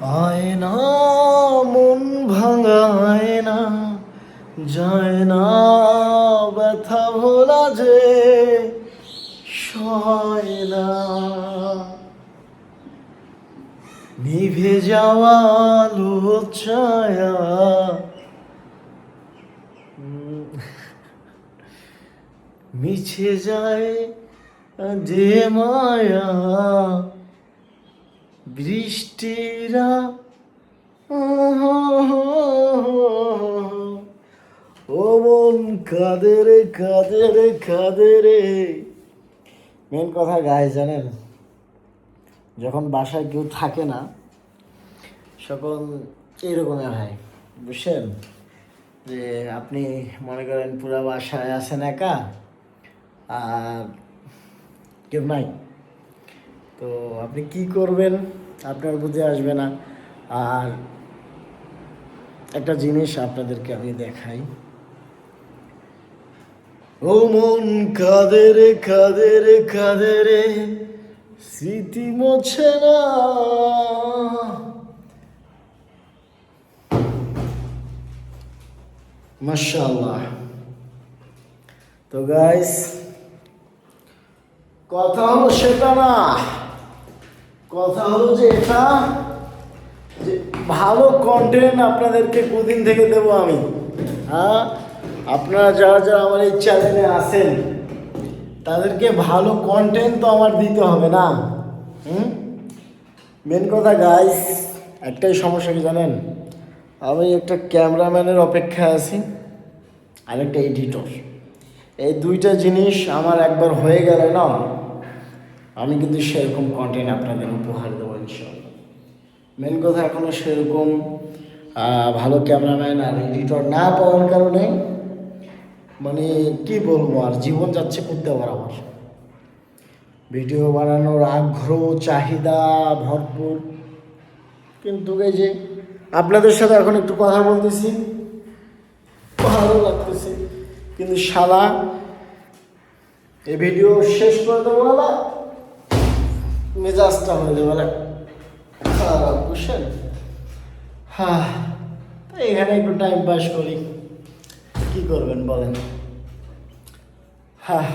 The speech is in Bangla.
আয়না মন ভাঙায় না, যায় না ব্যথা ভোলা যে সয় না। নিভে যাওয়া আলো ছায়া মিছে যায় যে মায়া, বৃষ্টিরা ও মন কাঁদে রে কাঁদে রে কাঁদে রে। মেন কথা গায়ে জানেন, যখন বাসায় কেউ থাকে না সকল এইরকমই হয়, বুঝছেন? যে আপনি মনে করেন পুরো বাসায় আছেন একা আর কেউ নাই, তো আপনি কি করবেন আপনার বুঝে আসবে না। আর একটা জিনিস আপনাদেরকে আমি দেখাই, ও মন কাঁদে রে কাঁদে রে কাঁদে রে, স্মৃতি মোছে না। মাশাআল্লাহ। তো গাইস, কথা হলো সেটা না, কথা হলো যে এটা যে ভালো কন্টেন্ট আপনাদেরকে কদিন থেকে দেবো আমি। হ্যাঁ, আপনারা যারা যারা আমার এই চ্যানেলে আছেন তাদেরকে ভালো কন্টেন্ট তো আমার দিতে হবে না। মেন কথা গাইস, একটাই সমস্যা কি জানেন, আমি একটা ক্যামেরাম্যানের অপেক্ষায় আছি আর একটা এডিটর। এই দুইটা জিনিস আমার একবার হয়ে গেলে না, আমি কিন্তু সেরকম কন্টেন্ট আপনাদের উপহার দেবো ইনশাআল্লাহ। মেন কথা এখনও সেরকম ভালো ক্যামেরাম্যান আর এডিটর না পাওয়ার কারণে মানে কি বলবো, আর জীবন যাচ্ছে করতে আবার আমার ভিডিও বানানোর আগ্রহ চাহিদা ভরপুর, কিন্তু এই যে আপনাদের সাথে এখন একটু কথা বলতেছি ভালো লাগতেছে, কিন্তু শালা এই ভিডিও শেষ করে দেবো বলা মেজাজটা হয়ে যাবে বলে খারাপ, বুঝছেন? হ্যাঁ, তো এখানে একটু টাইম পাস করি, কি করবেন বলেন? হ্যাঁ।